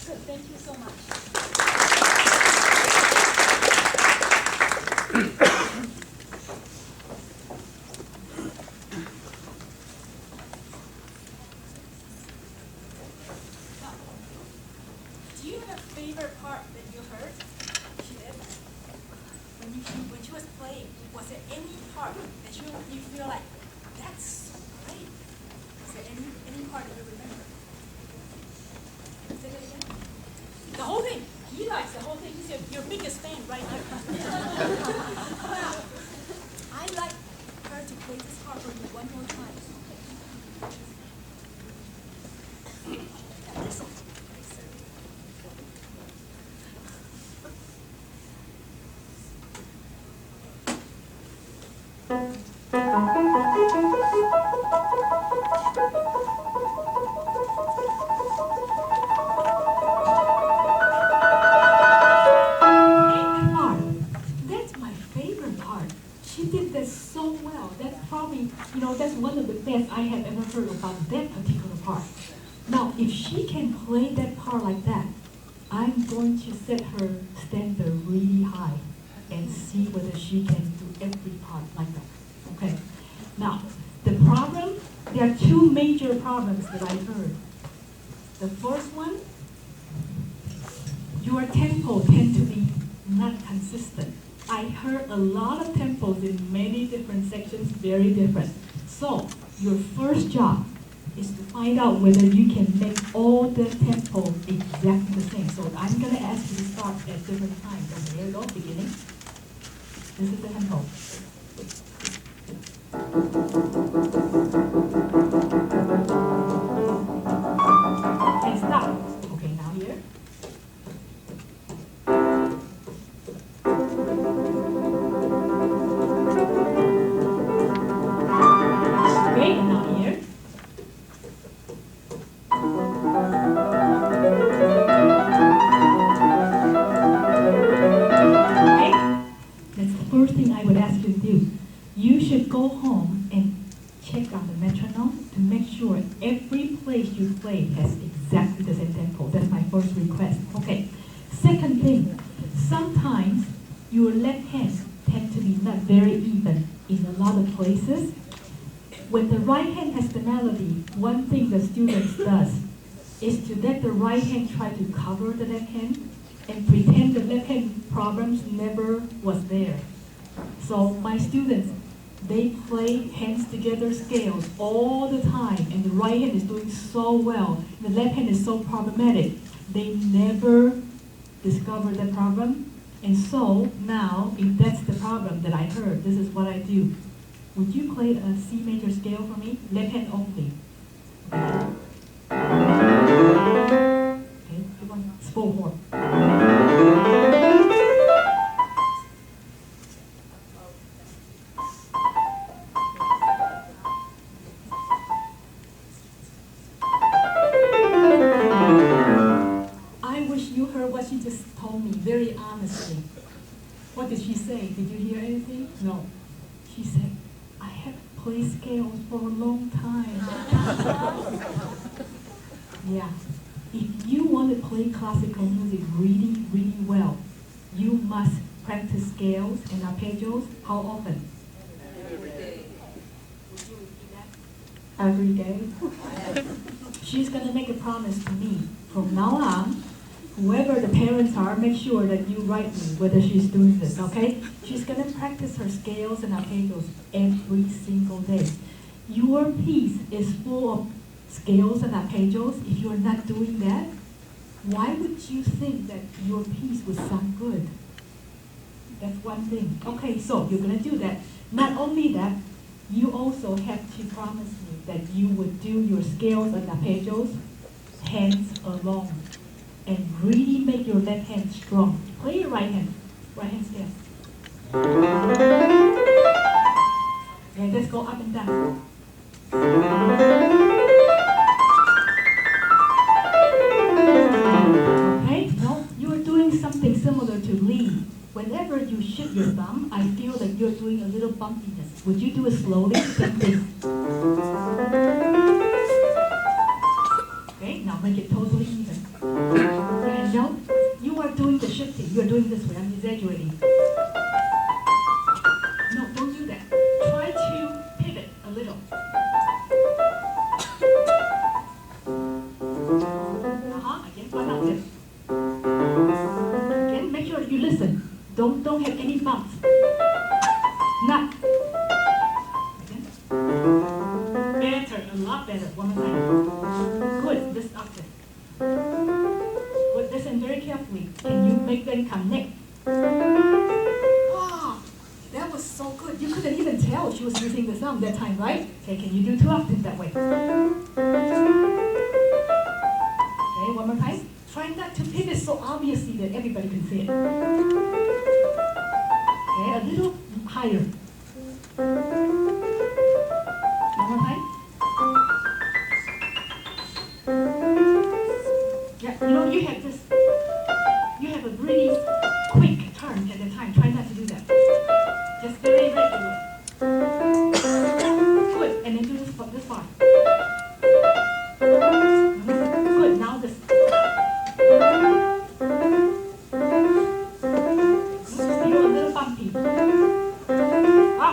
Good. Thank you so much. Now, do you have a favorite part that you heard? She did. When she was playing, was there any part that you feel like that's so great? Is there any part that you remember? Say that again. The whole thing. He likes the whole thing. He's your biggest fan right here. Wow. I'd like her to play this part for you one more time. Listen. That's one of the best I have ever heard about that particular part. Now, if she can play that part like that, I'm going to set her standard really high and see whether she can do every part like that. Okay. Now, the problem, there are two major problems that I heard. The first one, your tempo tend to be not consistent. I heard a lot of tempos in many different sections, very different. So, your first job is to find out whether you can make all the tempos exactly the same. So I'm going to ask you to start at different times. Okay, here we go, beginning. This is the tempo. And stop. Okay, now here. Okay, and now here. Okay, that's the first thing I would ask you to do. You should go home and check out the metronome to make sure every place you play has exactly the same tempo. That's my first request. Okay. Second thing, sometimes your left hand tend to be not very even in a lot of places. When the right hand has the melody, one thing the students does is to let the right hand try to cover the left hand and pretend the left hand problems never was there. So my students, they play hands together scales all the time, and the right hand is doing so well. The left hand is so problematic. They never discover the problem. And so now, if that's the problem that I heard, this is what I do. Would you play a C major scale for me? Left hand only. Okay, good one. It's 4/4. I wish you heard what she just told me very honestly. What did she say? Did you hear anything? No. She said, I have played scales for a long time. Yeah. If you want to play classical music really, really well, you must practice scales and arpeggios. How often? Every day. Would you repeat that? Every day? She's going to make a promise to me. From now on, whoever the parents are, make sure that you write me whether she's doing this, okay? She's going to practice her scales and arpeggios every single day. Your piece is full of scales and arpeggios. If you're not doing that, why would you think that your piece would sound good? That's one thing. Okay, so you're going to do that. Not only that, you also have to promise me that you would do your scales and arpeggios hands alone. And really make your left hand strong. Play your right hand scale. Okay, let's go up and down. Okay, no, you are doing something similar to lead. Whenever you shift your thumb, I feel like you're doing a little bumpiness. Would you do it slowly? Like this. Okay, now make it totally even. You're doing this way. I'm exaggerating. No, don't do that. Try to pivot a little. Again, one octave. Again, make sure you listen. Don't have any bumps. Not. Again. Better, a lot better. One more time. Good, this octave. Good, listen very carefully. Can you make them connect? Ah, that was so good. You couldn't even tell she was using the thumb that time, right? Okay, can you do 2 octaves that way? Okay, one more time. Try not to pivot so obviously that everybody can see it. Okay, a little higher. One more time. Yeah, you have this. You have a really quick turn at the time. Try not to do that. Just very regular. Good, and then do this part. Good, now this. You're a little bumpy.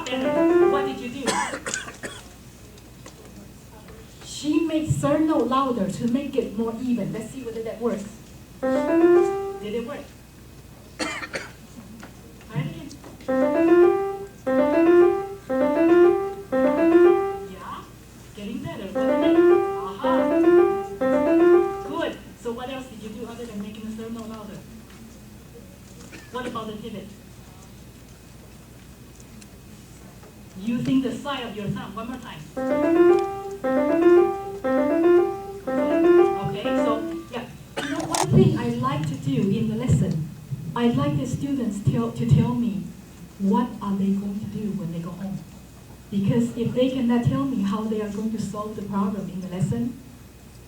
Better. What did you do? She made third note louder to make it more even. Let's see whether that works. Did it work? Try it again. Yeah, getting better. Aha. Good. So what else did you do other than making the third note louder? What about the pivot? Using the side of your thumb. One more time. Okay, so yeah. One thing I like to do in the lesson, I like the students to tell me what are they going to do when they go home. Because if they cannot tell me how they are going to solve the problem in the lesson,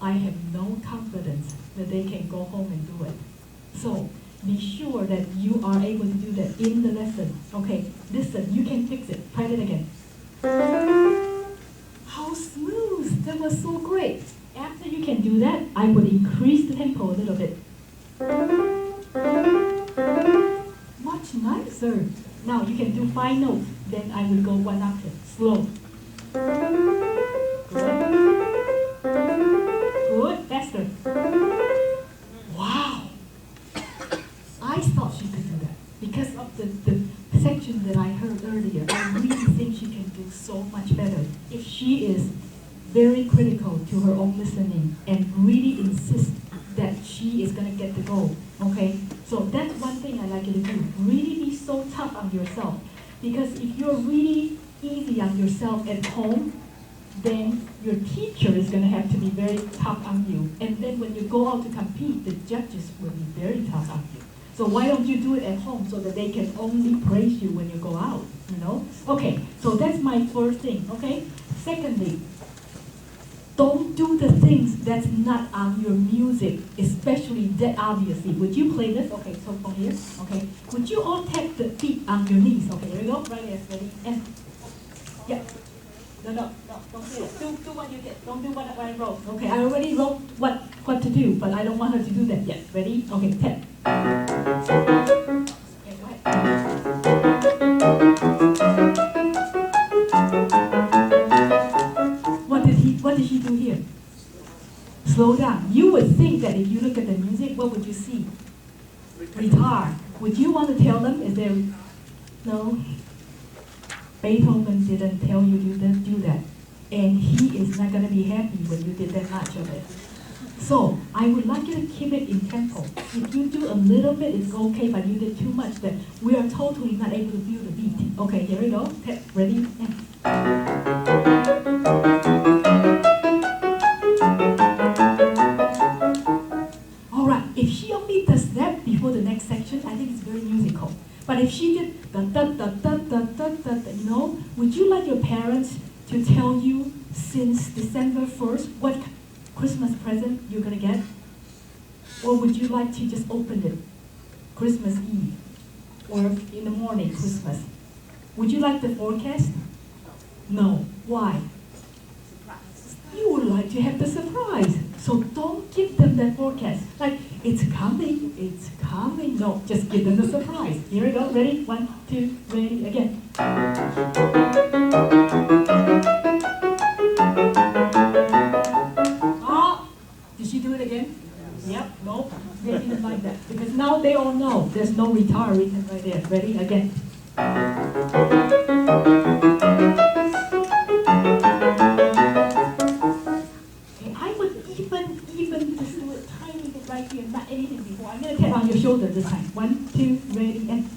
I have no confidence that they can go home and do it. So be sure that you are able to do that in the lesson. Okay, listen, you can fix it. Try it again. How smooth! That was so great. After you can do that, I would increase the tempo a little bit. Much nicer. Now you can do 5 notes. Then I will go 1 octave. Slow. Good. Good. Faster. Wow. I thought she could do that. Because of the section that I heard earlier, I really think she can do so much better if she is very critical to her own listening and really insist that she is going to get the goal. Okay? So that's one thing I like you to do. Really be so tough on yourself. Because if you're really easy on yourself at home, then your teacher is going to have to be very tough on you. And then when you go out to compete, the judges will be very tough on you. So why don't you do it at home so that they can only praise you when you go out, Okay, so that's my first thing, okay? Secondly, don't do the things that's not on your music, especially that obviously. Would you play this? Okay, so from here, okay. Would you all tap the feet on your knees? Okay, here we go, right there, ready, and, yeah. No, don't say that. Do what you did. Don't do what I wrote. Okay, I already wrote what to do, but I don't want her to do that yet. Ready? Okay, tap. Okay, go ahead. What did she do here? Slow down. You would think that if you look at the music, what would you see? Retard. Would you want to tell them? Is there no? Beethoven didn't tell you to do that. And he is not going to be happy when you did that much of it. So, I would like you to keep it in tempo. If you do a little bit, it's okay, but you did too much, then we are totally not able to feel the beat. Okay, here we go. Ready? Yeah. Alright, if she only does that before the next section, I think it's very musical. But if she did would you like your parents to tell you since December 1st what Christmas present you're going to get? Or would you like to just open it Christmas Eve? Or in the morning, Christmas? Would you like the forecast? No. Why? You would like to have the surprise. So don't give them that forecast. Like, it's coming, it's coming. No, just give them the surprise. Here we go. Ready? 1, 2, ready, again. Oh, did she do it again? Yep, no, they didn't like that. Because now they all know there's no retard written right there. Ready? Again. Just do a tiny bit right here, not anything before. I'm going to tap on your shoulder this time. 1, 2, ready, and...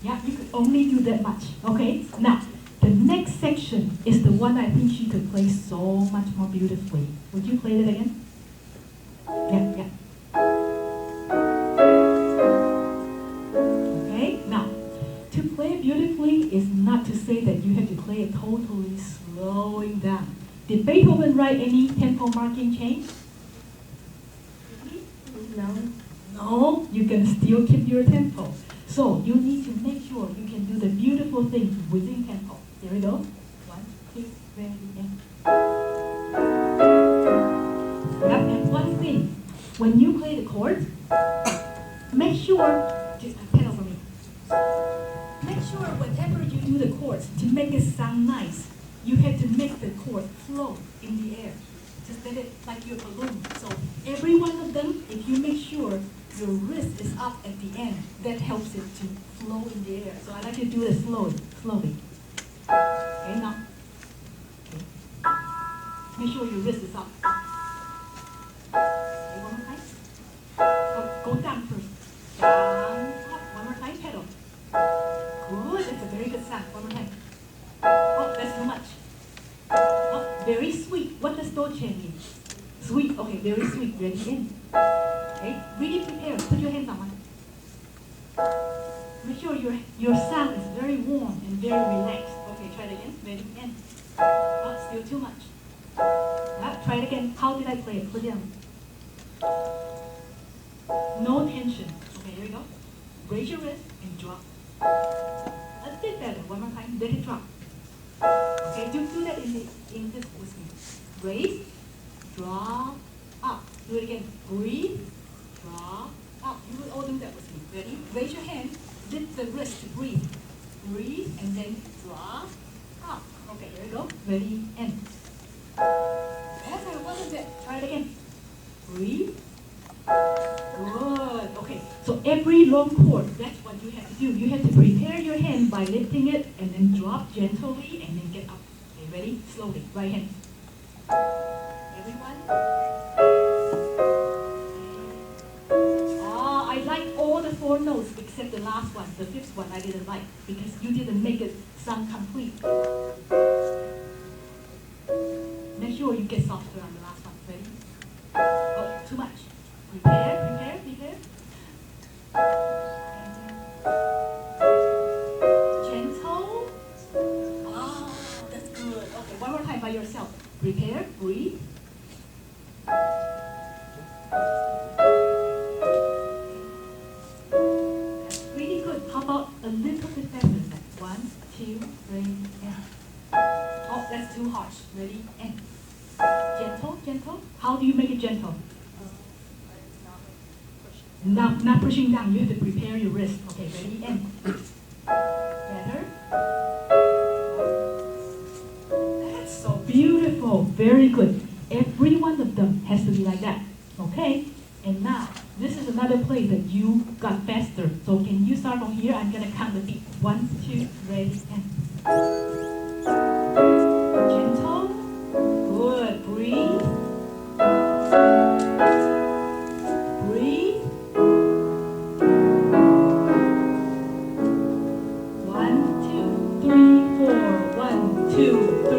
Yeah, you could only do that much, okay? Now, the next section is the one I think she could play so much more beautifully. Would you play that again? Yeah, yeah. To play beautifully is not to say that you have to play it totally slowing down. Did Beethoven write any tempo marking change? No. No, you can still keep your tempo. So you need to make sure you can do the beautiful things within tempo. Here we go. 1, 2, ready, and... And one thing, when you play the chords, make sure, just pedal for me. Make sure whenever you do the chords, to make it sound nice, you have to make the chord float in the air. Just let it like your balloon. So every one of them, if you make sure your wrist is up at the end, that helps it to flow in the air. So I like to do it slowly. Okay, now. Okay. Make sure your wrist is up. Okay, one more time. Go down first. Down, up. One more time, pedal. Good, that's a very good sound. One more time. Oh, that's too much. Oh, very sweet. What does dolce mean? Sweet. Okay, very sweet. Ready, in. Okay, really prepare. Put your hands on one. Make sure your sound is very warm and very relaxed. Okay, try it again. Ready, in. Oh, still too much. Try it again. How did I play it? Put it on. No tension. Okay, here we go. Raise your wrist and drop. A bit better. One more time. Let it drop. Okay, do that in this with me. Raise, drop, up. Do it again. Breathe, drop, up. You will all do that with me. Ready? Raise your hand. Lift the wrist to breathe. Breathe and then drop, up. Okay, here we go. Ready, end. Better, wasn't it? Try it again. Breathe. Good. Okay. So every long chord, that's what you have to do. You have to prepare your hand by lifting it and then drop gently and then get up. Okay, ready? Slowly. Right hand. Everyone. Ah, I like all the 4 notes except the last one, the 5th one I didn't like because you didn't make it sound complete. Make sure you get softer on the last one. Ready? Oh, too much. Prepare. Gentle. Ah, that's good. Okay, one more time by yourself. Prepare, breathe. That's really good. How about a little bit better than that? 1, 2, 3, and. Oh, that's too harsh. Ready, and. Gentle. How do you make it gentle? Not pushing down. You have to prepare your wrist. Okay, ready, and. Better. That's so beautiful. Very good. Every one of them has to be like that. Okay? And now, this is another place that you got faster. So can you start from here? I'm going to count the beat. 1, 2, ready, and. Gentle. Good. Breathe. Breathe. 1, 2, 3, 4. 1, 2, 3.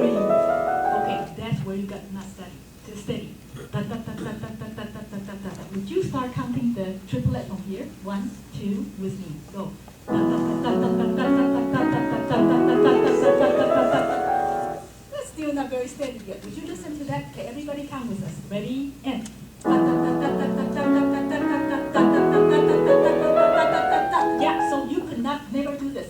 Okay, that's where you got not steady. Steady. Would you start counting the triplet from here? 1, 2, with me. Go. That's still not very steady yet. Would you listen to that? Okay, everybody count with us. Ready? And. Yeah, so you could never do this.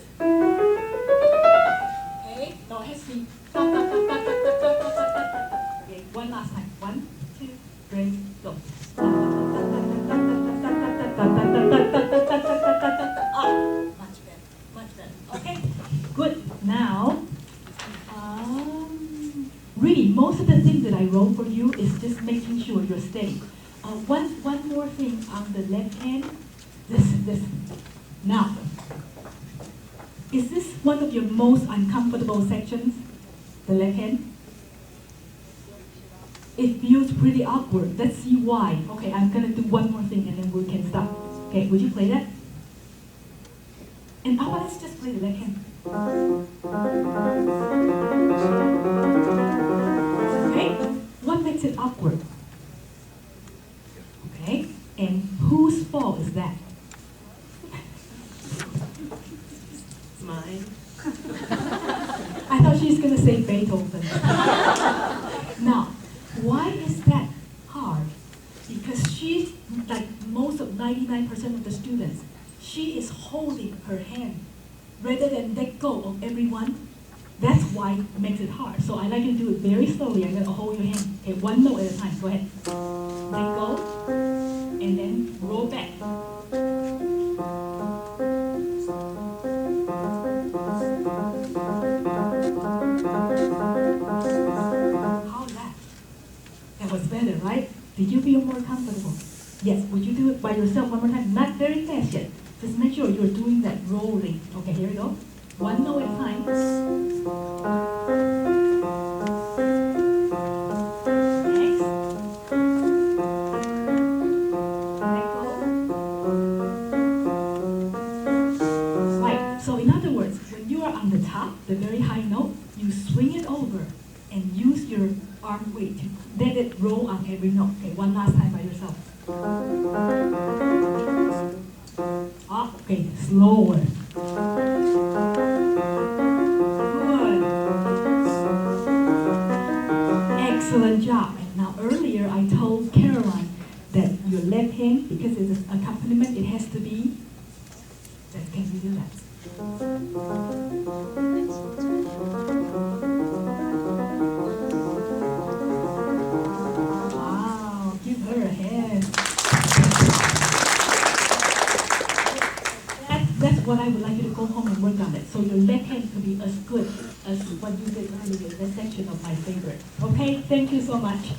of the things that I wrote for you is just making sure you're steady. One more thing on the left hand. Listen. Now, is this one of your most uncomfortable sections? The left hand? It feels pretty awkward. Let's see why. Okay, I'm gonna do one more thing and then we can stop. Okay, would you play that? And let's just play the left hand. Okay, what makes it awkward? Okay, and whose fault is that? It's mine. I thought she's gonna say Beethoven. Now, why is that hard? Because she's, like most of 99% of the students, she is holding her hand rather than let go of everyone. That's why it makes it hard. So I like you to do it very slowly. I'm gonna hold your hand. Okay, one note at a time. Go ahead. Let go, and then roll back. How's that? That was better, right? Did you feel more comfortable? Yes. Would you do it by yourself one more time? Not very fast yet. Just make sure you're doing that rolling. Okay, here we go. One note at a time. Next. Let go. Right. So in other words, when you are on the top, the very high note, you swing it over and use your arm weight to let it roll on every note. Okay, one last time by yourself. Okay, slower. Good. Excellent job. And now earlier I told Caroline that your left hand, because it's an accompaniment, it has to be. Can you do that? Wow, give her a hand. That's what I would like you to go home and work on it. So your left hand can be as good as what you did earlier, that section of my favorite. Okay, thank you so much.